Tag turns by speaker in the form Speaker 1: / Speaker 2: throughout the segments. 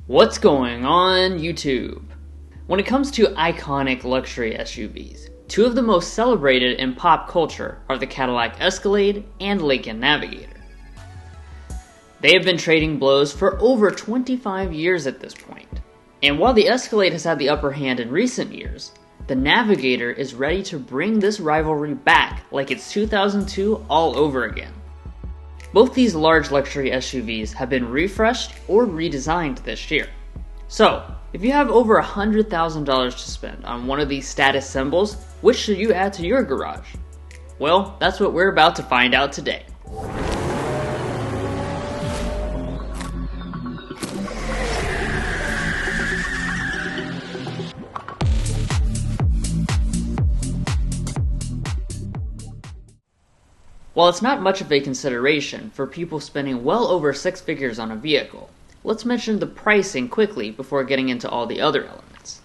Speaker 1: What's going on, YouTube? When it comes to iconic luxury SUVs, two of the most celebrated in pop culture are the Cadillac Escalade and Lincoln Navigator. They have been trading blows for over 25 years at this point, and while the Escalade has had the upper hand in recent years, the Navigator is ready to bring this rivalry back like it's 2002 all over again. Both these large luxury SUVs have been refreshed or redesigned this year. So, if you have over $100,000 to spend on one of these status symbols, which should you add to your garage? Well, that's what we're about to find out today. While it's not much of a consideration for people spending well over six figures on a vehicle, let's mention the pricing quickly before getting into all the other elements.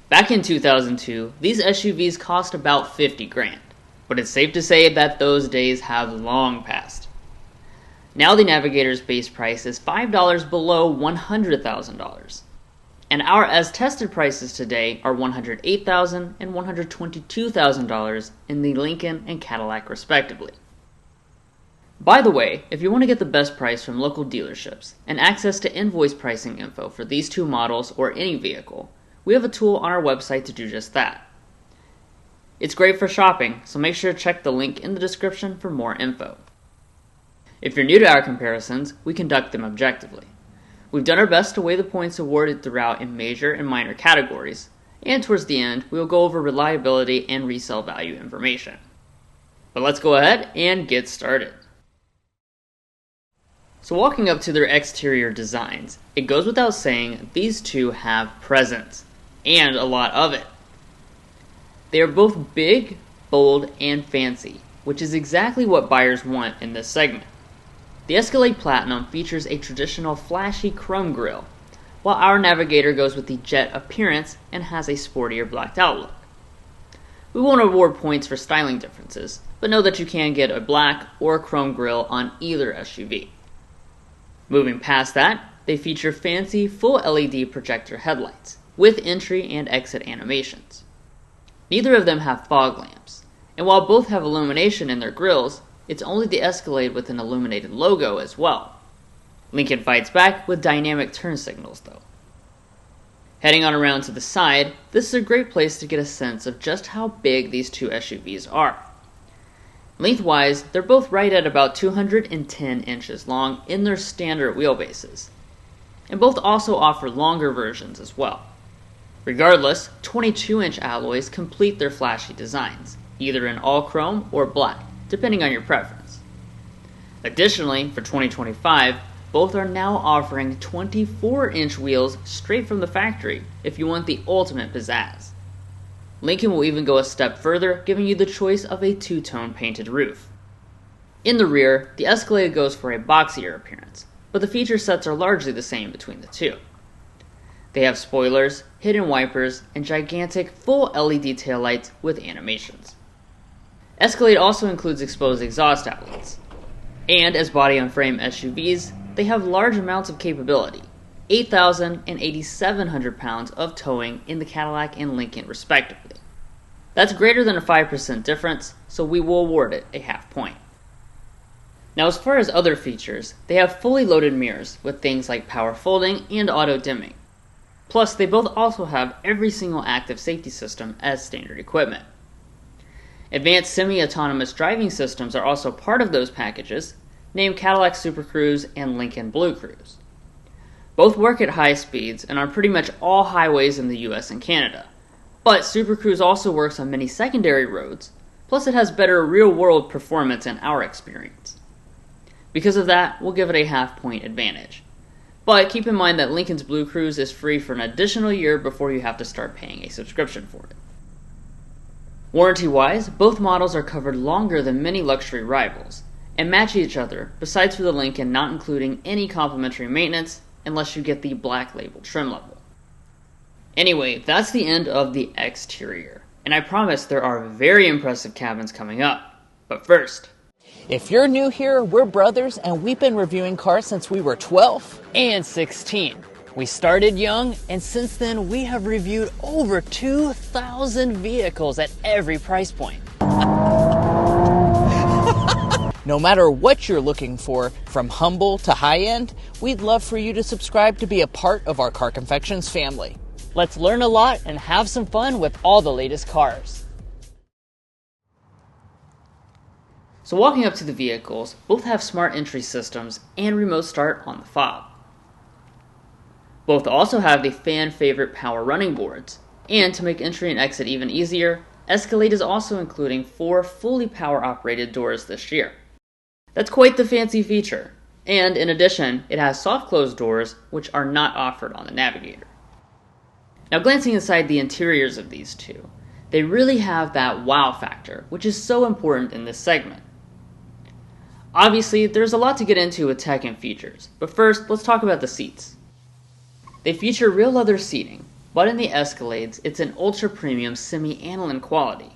Speaker 1: Back in 2002, these SUVs cost about 50 grand, but it's safe to say that those days have long passed. Now the Navigator's base price is $5 below $100,000, and our as-tested prices today are $108,000 and $122,000 in the Lincoln and Cadillac respectively. By the way, if you want to get the best price from local dealerships and access to invoice pricing info for these two models or any vehicle, we have a tool on our website to do just that. It's great for shopping, so make sure to check the link in the description for more info. If you're new to our comparisons, we conduct them objectively. We've done our best to weigh the points awarded throughout in major and minor categories, and towards the end, we will go over reliability and resale value information. But let's go ahead and get started. So walking up to their exterior designs, it goes without saying these two have presence, and a lot of it. They are both big, bold, and fancy, which is exactly what buyers want in this segment. The Escalade Platinum features a traditional flashy chrome grille, while our Navigator goes with the jet appearance and has a sportier blacked out look. We won't award points for styling differences, but know that you can get a black or chrome grille on either SUV. Moving past that, they feature fancy full LED projector headlights, with entry and exit animations. Neither of them have fog lamps, and while both have illumination in their grilles, it's only the Escalade with an illuminated logo as well. Lincoln fights back with dynamic turn signals though. Heading on around to the side, this is a great place to get a sense of just how big these two SUVs are. Lengthwise, they're both right at about 210 inches long in their standard wheelbases, and both also offer longer versions as well. Regardless, 22-inch alloys complete their flashy designs, either in all chrome or black, depending on your preference. Additionally, for 2025, both are now offering 24-inch wheels straight from the factory if you want the ultimate pizzazz. Lincoln will even go a step further, giving you the choice of a two-tone painted roof. In the rear, the Escalade goes for a boxier appearance, but the feature sets are largely the same between the two. They have spoilers, hidden wipers, and gigantic full LED taillights with animations. Escalade also includes exposed exhaust outlets, and as body-on-frame SUVs, they have large amounts of capability, 8,000 and 8,700 pounds of towing in the Cadillac and Lincoln respectively. That's greater than a 5% difference, so we will award it a half point. Now as far as other features, they have fully loaded mirrors with things like power folding and auto dimming. Plus they both also have every single active safety system as standard equipment. Advanced semi-autonomous driving systems are also part of those packages, named Cadillac Super Cruise and Lincoln Blue Cruise. Both work at high speeds and on pretty much all highways in the US and Canada, but Super Cruise also works on many secondary roads, plus it has better real-world performance in our experience. Because of that, we'll give it a half-point advantage. But keep in mind that Lincoln's Blue Cruise is free for an additional year before you have to start paying a subscription for it. Warranty-wise, both models are covered longer than many luxury rivals, and match each other, besides for the Lincoln not including any complimentary maintenance unless you get the black label trim level. Anyway, that's the end of the exterior, and I promise there are very impressive cabins coming up. But first,
Speaker 2: If you're new here, we're brothers and we've been reviewing cars since we were 12
Speaker 1: and 16. We started young, and since then we have reviewed over 2,000 vehicles at every price point. No matter what you're looking for, from humble to high-end, we'd love for you to subscribe to be a part of our Car Confections family. Let's learn a lot and have some fun with all the latest cars. So walking up to the vehicles, both have smart entry systems and remote start on the fob. Both also have the fan-favorite power running boards, and to make entry and exit even easier, Escalade is also including 4 fully power-operated doors this year. That's quite the fancy feature, and in addition, it has soft-close doors which are not offered on the Navigator. Now glancing inside the interiors of these two, they really have that wow factor, which is so important in this segment. Obviously, there's a lot to get into with tech and features, but first, let's talk about the seats. They feature real leather seating, but in the Escalades, it's an ultra-premium semi-aniline quality,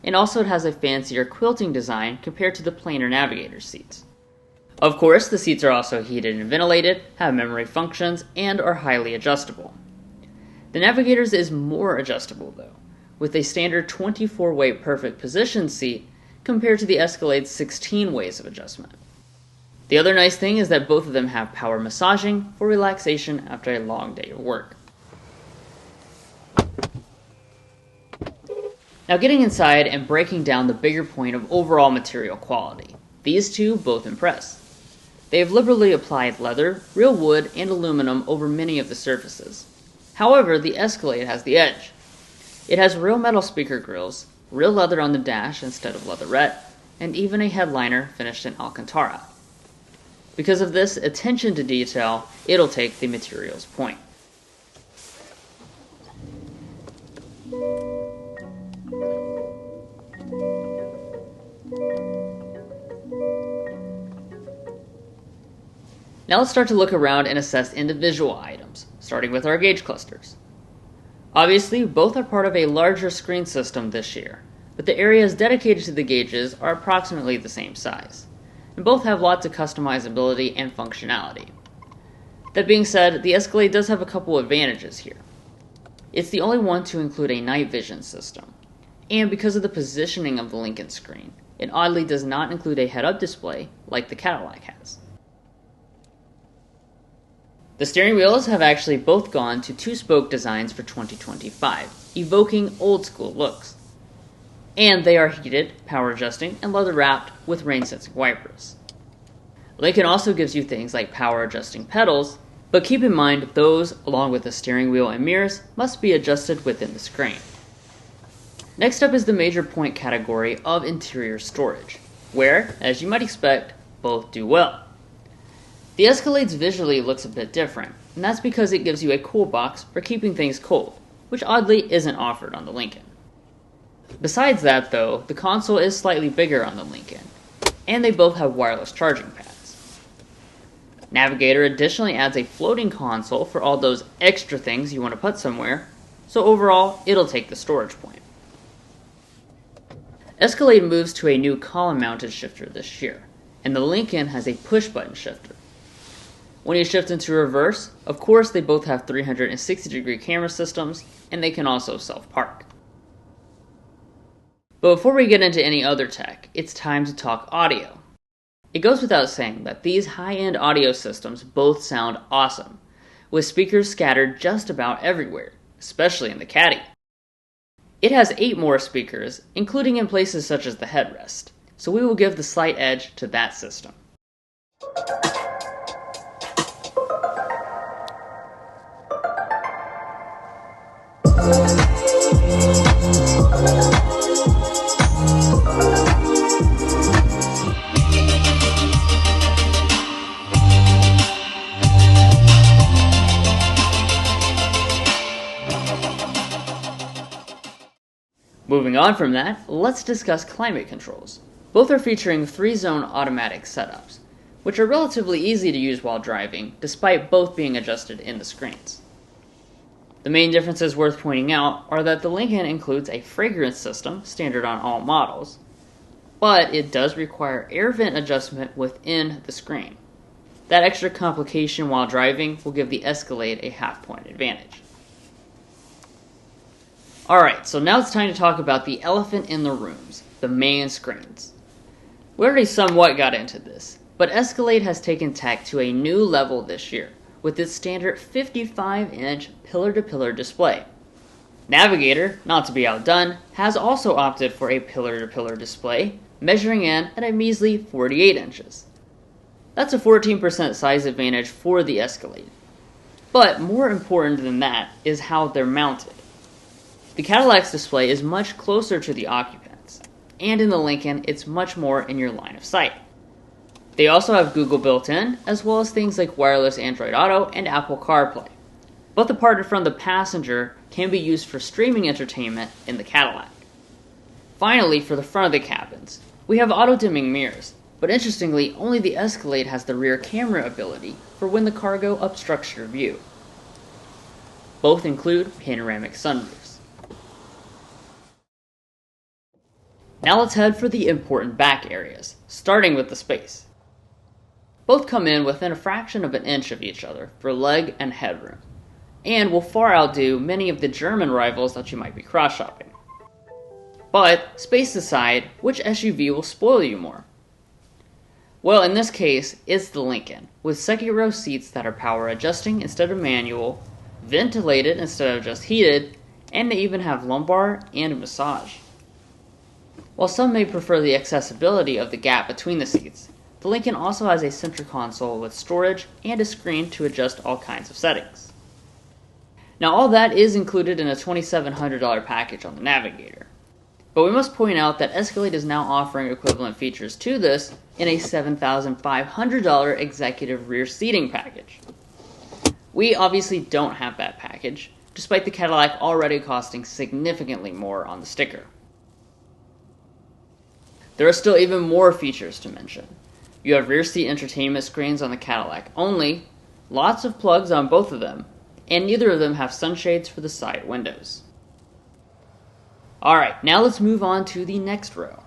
Speaker 1: and also it has a fancier quilting design compared to the plainer Navigator seats. Of course, the seats are also heated and ventilated, have memory functions, and are highly adjustable. The Navigator's is more adjustable though, with a standard 24-way perfect position seat compared to the Escalade's 16 ways of adjustment. The other nice thing is that both of them have power massaging for relaxation after a long day of work. Now getting inside and breaking down the bigger point of overall material quality, these two both impress. They have liberally applied leather, real wood, and aluminum over many of the surfaces. However, the Escalade has the edge. It has real metal speaker grills, real leather on the dash instead of leatherette, and even a headliner finished in Alcantara. Because of this attention to detail, it'll take the materials point. Now let's start to look around and assess individual items, starting with our gauge clusters. Obviously, both are part of a larger screen system this year, but the areas dedicated to the gauges are approximately the same size, and both have lots of customizability and functionality. That being said, the Escalade does have a couple advantages here. It's the only one to include a night vision system, and because of the positioning of the Lincoln screen, it oddly does not include a head-up display like the Cadillac has. The steering wheels have actually both gone to 2-spoke designs for 2025, evoking old-school looks. And they are heated, power adjusting, and leather wrapped with rain sensing wipers. Lincoln also gives you things like power adjusting pedals, but keep in mind those, along with the steering wheel and mirrors, must be adjusted within the screen. Next up is the major point category of interior storage, where, as you might expect, both do well. The Escalade's visually looks a bit different, and that's because it gives you a cool box for keeping things cold, which oddly isn't offered on the Lincoln. Besides that though, the console is slightly bigger on the Lincoln, and they both have wireless charging pads. Navigator additionally adds a floating console for all those extra things you want to put somewhere, so overall, it'll take the storage point. Escalade moves to a new column-mounted shifter this year, and the Lincoln has a push-button shifter. When you shift into reverse, of course they both have 360-degree camera systems, and they can also self-park. But before we get into any other tech, it's time to talk audio. It goes without saying that these high-end audio systems both sound awesome, with speakers scattered just about everywhere, especially in the Caddy. It has 8 more speakers, including in places such as the headrest, so we will give the slight edge to that system. Moving on from that, let's discuss climate controls. Both are featuring 3-zone automatic setups, which are relatively easy to use while driving, despite both being adjusted in the screens. The main differences worth pointing out are that the Lincoln includes a fragrance system, standard on all models, but it does require air vent adjustment within the screen. That extra complication while driving will give the Escalade a half-point advantage. Alright, so now it's time to talk about the elephant in the rooms, the main screens. We already somewhat got into this, but Escalade has taken tech to a new level this year, with its standard 55-inch pillar-to-pillar display. Navigator, not to be outdone, has also opted for a pillar-to-pillar display, measuring in at a measly 48 inches. That's a 14% size advantage for the Escalade. But more important than that is how they're mounted. The Cadillac's display is much closer to the occupants, and in the Lincoln, it's much more in your line of sight. They also have Google built in, as well as things like wireless Android Auto and Apple CarPlay. But the part in front of the passenger can be used for streaming entertainment in the Cadillac. Finally, for the front of the cabins, we have auto-dimming mirrors, but interestingly, only the Escalade has the rear camera ability for when the cargo obstructs your view. Both include panoramic sunroofs. Now let's head for the important back areas, starting with the space. Both come in within a fraction of an inch of each other for leg and headroom, and will far outdo many of the German rivals that you might be cross-shopping. But, space aside, which SUV will spoil you more? Well, in this case, it's the Lincoln, with second row seats that are power adjusting instead of manual, ventilated instead of just heated, and they even have lumbar and massage. While some may prefer the accessibility of the gap between the seats, the Lincoln also has a center console with storage and a screen to adjust all kinds of settings. Now all that is included in a $2,700 package on the Navigator. But we must point out that Escalade is now offering equivalent features to this in a $7,500 executive rear seating package. We obviously don't have that package, despite the Cadillac already costing significantly more on the sticker. There are still even more features to mention. You have rear seat entertainment screens on the Cadillac only, lots of plugs on both of them, and neither of them have sunshades for the side windows. Alright, now let's move on to the next row.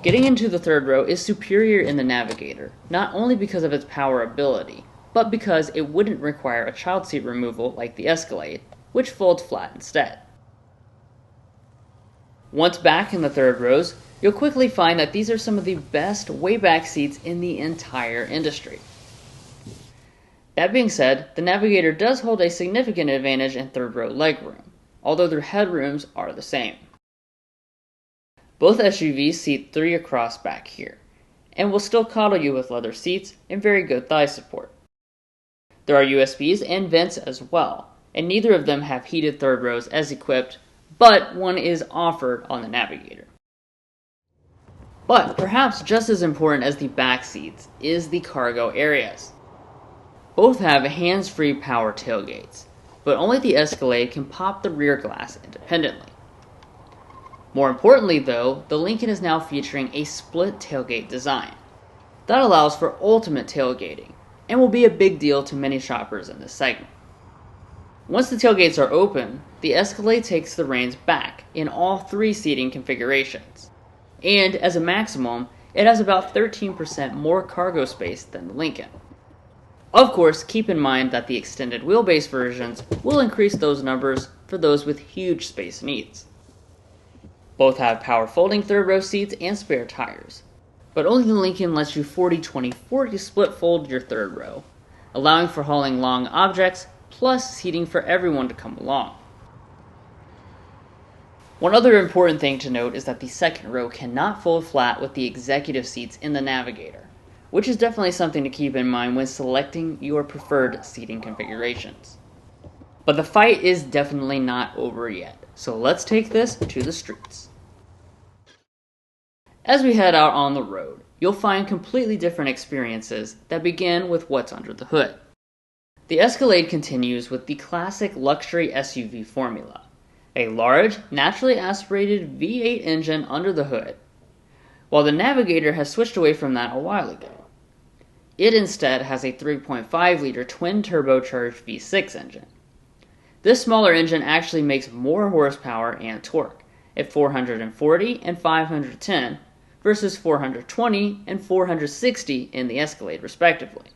Speaker 1: Getting into the third row is superior in the Navigator, not only because of its power ability, but because it wouldn't require a child seat removal like the Escalade, which folds flat instead. Once back in the third rows, you'll quickly find that these are some of the best way-back seats in the entire industry. That being said, the Navigator does hold a significant advantage in third row legroom, although their headrooms are the same. Both SUVs seat 3 across back here, and will still coddle you with leather seats and very good thigh support. There are USBs and vents as well, and neither of them have heated third rows as equipped, but one is offered on the Navigator. But perhaps just as important as the back seats is the cargo areas. Both have hands-free power tailgates, but only the Escalade can pop the rear glass independently. More importantly though, the Lincoln is now featuring a split tailgate design. That allows for ultimate tailgating, and will be a big deal to many shoppers in this segment. Once the tailgates are open, the Escalade takes the reins back in all 3 seating configurations. And as a maximum, it has about 13% more cargo space than the Lincoln. Of course, keep in mind that the extended wheelbase versions will increase those numbers for those with huge space needs. Both have power folding third row seats and spare tires, but only the Lincoln lets you 40-20-40 split fold your third row, allowing for hauling long objects plus seating for everyone to come along. One other important thing to note is that the second row cannot fold flat with the executive seats in the Navigator, which is definitely something to keep in mind when selecting your preferred seating configurations. But the fight is definitely not over yet, so let's take this to the streets. As we head out on the road, you'll find completely different experiences that begin with what's under the hood. The Escalade continues with the classic luxury SUV formula, a large, naturally aspirated V8 engine under the hood, while the Navigator has switched away from that a while ago. It instead has a 3.5-liter twin-turbocharged V6 engine. This smaller engine actually makes more horsepower and torque, at 440 and 510 versus 420 and 460 in the Escalade respectively.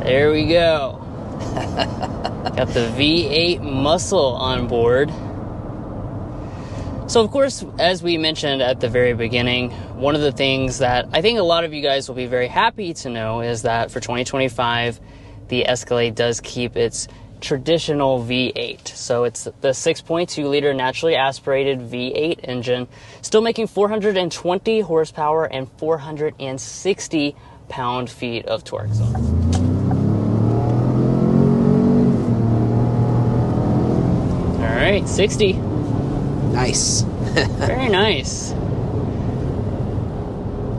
Speaker 1: There we go. Got the V8 muscle on board. So of course, as we mentioned at the very beginning, one of the things that I think a lot of you guys will be very happy to know is that for 2025, the Escalade does keep its traditional V8. So it's the 6.2 liter naturally aspirated V8 engine, still making 420 horsepower and 460 pound-feet of torque. All right, 60.
Speaker 2: Nice.
Speaker 1: Very nice.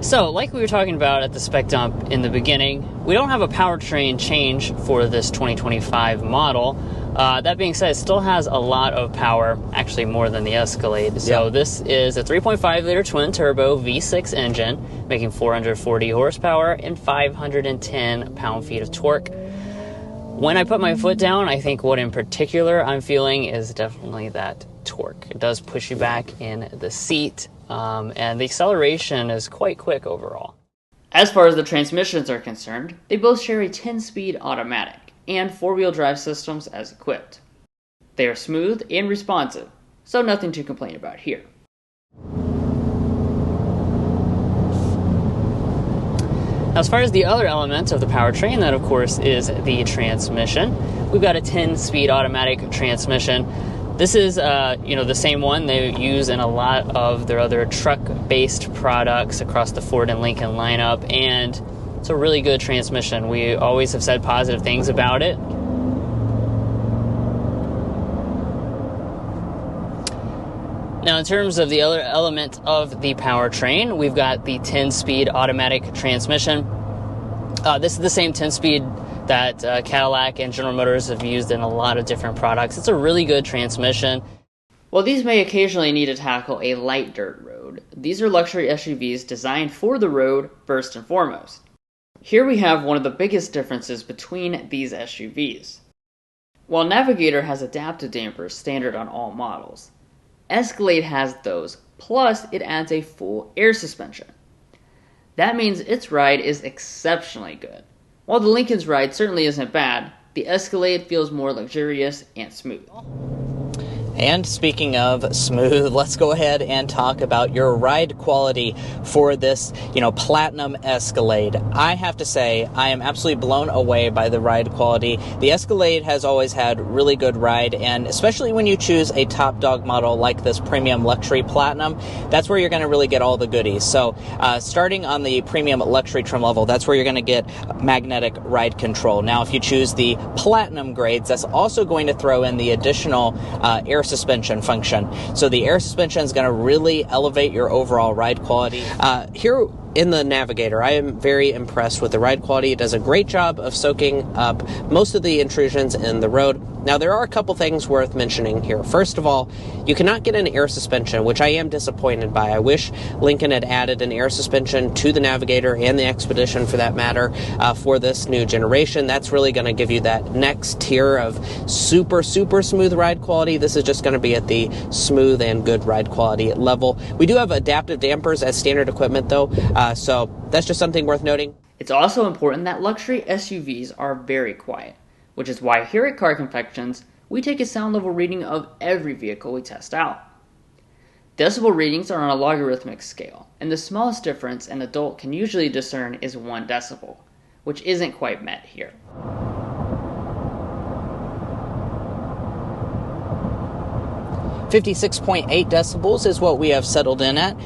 Speaker 1: So, like we were talking about at the spec dump in the beginning, we don't have a powertrain change for this 2025 model. That being said, it still has a lot of power, actually more than the Escalade. So this is a 3.5 liter twin turbo V6 engine, making 440 horsepower and 510 pound-feet of torque. When I put my foot down, I think what in particular I'm feeling is definitely that torque. It does push you back in the seat, and the acceleration is quite quick overall. As far as the transmissions are concerned, they both share a 10-speed automatic and four-wheel drive systems as equipped. They are smooth and responsive, so nothing to complain about here. As far as the other element of the powertrain, that of course is the transmission. We've got a 10-speed automatic transmission. This is, the same one they use in a lot of their other truck-based products across the Ford and Lincoln lineup, and it's a really good transmission. We always have said positive things about it. Now, in terms of the other element of the powertrain, we've got the 10-speed automatic transmission. This is the same 10-speed that Cadillac and General Motors have used in a lot of different products. It's a really good transmission. While these may occasionally need to tackle a light dirt road, these are luxury SUVs designed for the road first and foremost. Here we have one of the biggest differences between these SUVs. While Navigator has adaptive dampers standard on all models, Escalade has those, plus it adds a full air suspension. That means its ride is exceptionally good. While the Lincoln's ride certainly isn't bad, the Escalade feels more luxurious and smooth.
Speaker 2: And speaking of smooth, let's go ahead and talk about your ride quality for this, Platinum Escalade. I have to say, I am absolutely blown away by the ride quality. The Escalade has always had really good ride, and especially when you choose a top dog model like this Premium Luxury Platinum, that's where you're going to really get all the goodies. So, starting on the Premium Luxury trim level, that's where you're going to get magnetic ride control. Now, if you choose the Platinum grades, that's also going to throw in the additional air suspension function. So the air suspension is going to really elevate your overall ride quality. Here in the Navigator, I am very impressed with the ride quality. It does a great job of soaking up most of the intrusions in the road. Now, there are a couple things worth mentioning here. First of all, you cannot get an air suspension, which I am disappointed by. I wish Lincoln had added an air suspension to the Navigator and the Expedition, for that matter, for this new generation. That's really going to give you that next tier of super, super smooth ride quality. This is just going to be at the smooth and good ride quality level. We do have adaptive dampers as standard equipment, though, so that's just something worth noting.
Speaker 1: It's also important that luxury SUVs are very quiet, which is why here at Car Confections, we take a sound level reading of every vehicle we test out. Decibel readings are on a logarithmic scale, and the smallest difference an adult can usually discern is 1 decibel, which isn't quite met here.
Speaker 2: .8 decibels is what we have settled in at.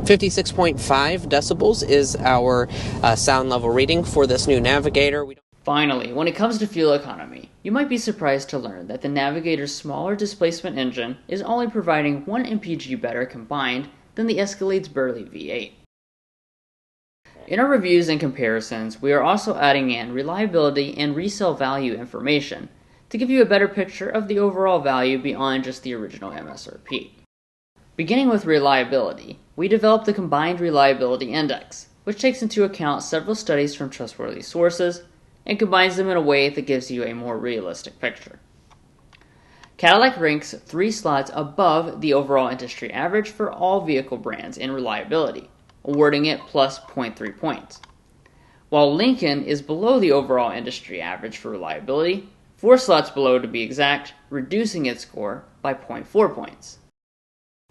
Speaker 2: 56.5 decibels is our sound level reading for this new Navigator.
Speaker 1: Finally, when it comes to fuel economy, you might be surprised to learn that the Navigator's smaller displacement engine is only providing 1 mpg better combined than the Escalade's burly V8. In our reviews and comparisons, we are also adding in reliability and resale value information to give you a better picture of the overall value beyond just the original MSRP. Beginning with reliability, we developed the Combined Reliability Index, which takes into account several studies from trustworthy sources and combines them in a way that gives you a more realistic picture. Cadillac ranks 3 slots above the overall industry average for all vehicle brands in reliability, awarding it plus 0.3 points. While Lincoln is below the overall industry average for reliability, 4 slots below to be exact, reducing its score by 0.4 points.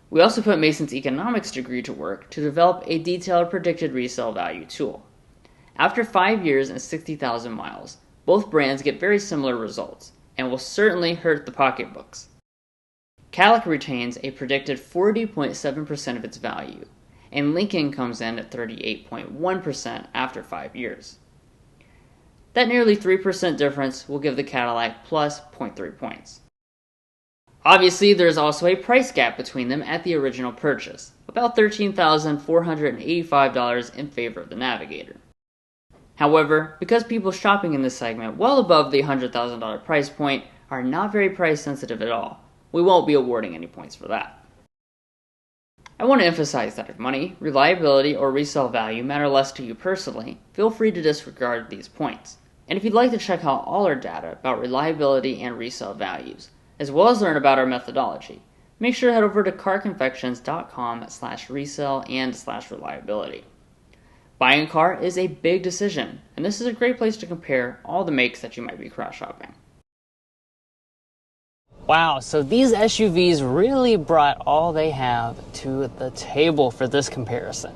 Speaker 1: We also put Mason's economics degree to work to develop a detailed predicted resale value tool. After 5 years and 60,000 miles, both brands get very similar results, and will certainly hurt the pocketbooks. Cadillac retains a predicted 40.7% of its value, and Lincoln comes in at 38.1% after 5 years. That nearly 3% difference will give the Cadillac plus 0.3 points. Obviously, there's also a price gap between them at the original purchase, about $13,485 in favor of the Navigator. However, because people shopping in this segment well above the $100,000 price point are not very price sensitive at all, we won't be awarding any points for that. I want to emphasize that if money, reliability, or resale value matter less to you personally, feel free to disregard these points. And if you'd like to check out all our data about reliability and resale values, as well as learn about our methodology, make sure to head over to carconfections.com/resale and /reliability. Buying a car is a big decision, and this is a great place to compare all the makes that you might be cross-shopping.
Speaker 2: Wow, so these SUVs really brought all they have to the table for this comparison.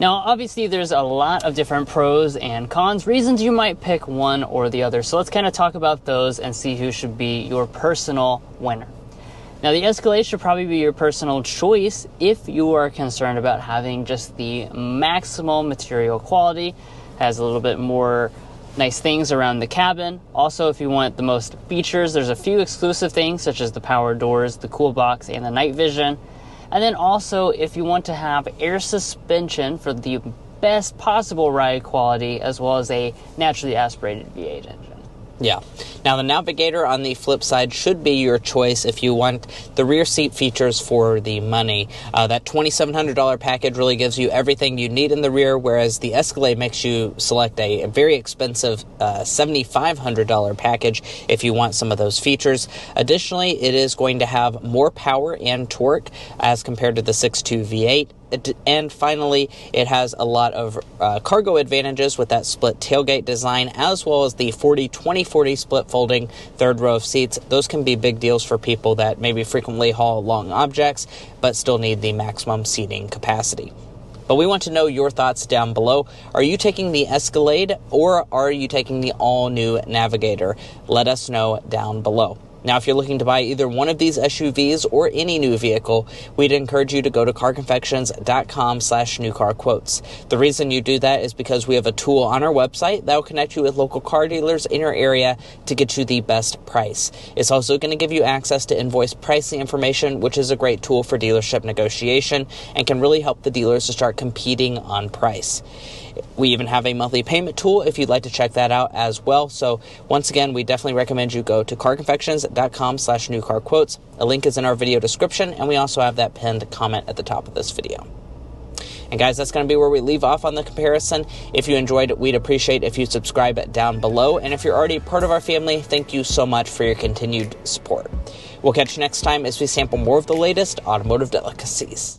Speaker 2: Now, obviously, there's a lot of different pros and cons, reasons you might pick one or the other. So let's kind of talk about those and see who should be your personal winner. Now, the Escalade should probably be your personal choice if you are concerned about having just the maximum material quality, has a little bit more nice things around the cabin. Also, if you want the most features, there's a few exclusive things such as the power doors, the cool box, and the night vision. And then also, if you want to have air suspension for the best possible ride quality, as well as a naturally aspirated V8 engine.
Speaker 3: Yeah. Now, the Navigator, on the flip side, should be your choice if you want the rear seat features for the money. That $2,700 package really gives you everything you need in the rear, whereas the Escalade makes you select a very expensive $7,500 package if you want some of those features. Additionally, it is going to have more power and torque as compared to the 6.2 V8. And finally, it has a lot of cargo advantages with that split tailgate design, as well as the 40-20-40 split folding third row of seats. Those can be big deals for people that maybe frequently haul long objects, but still need the maximum seating capacity. But we want to know your thoughts down below. Are you taking the Escalade, or are you taking the all-new Navigator? Let us know down below. Now, if you're looking to buy either one of these SUVs or any new vehicle, we'd encourage you to go to carconfections.com/newcarquotes. The reason you do that is because we have a tool on our website that will connect you with local car dealers in your area to get you the best price. It's also going to give you access to invoice pricing information, which is a great tool for dealership negotiation and can really help the dealers to start competing on price. We even have a monthly payment tool if you'd like to check that out as well. So once again, we definitely recommend you go to carconfections.com/newcarquotes. A link is in our video description, and we also have that pinned comment at the top of this video. And guys, that's going to be where we leave off on the comparison. If you enjoyed it, we'd appreciate if you subscribe down below. And if you're already part of our family, thank you so much for your continued support. We'll catch you next time as we sample more of the latest automotive delicacies.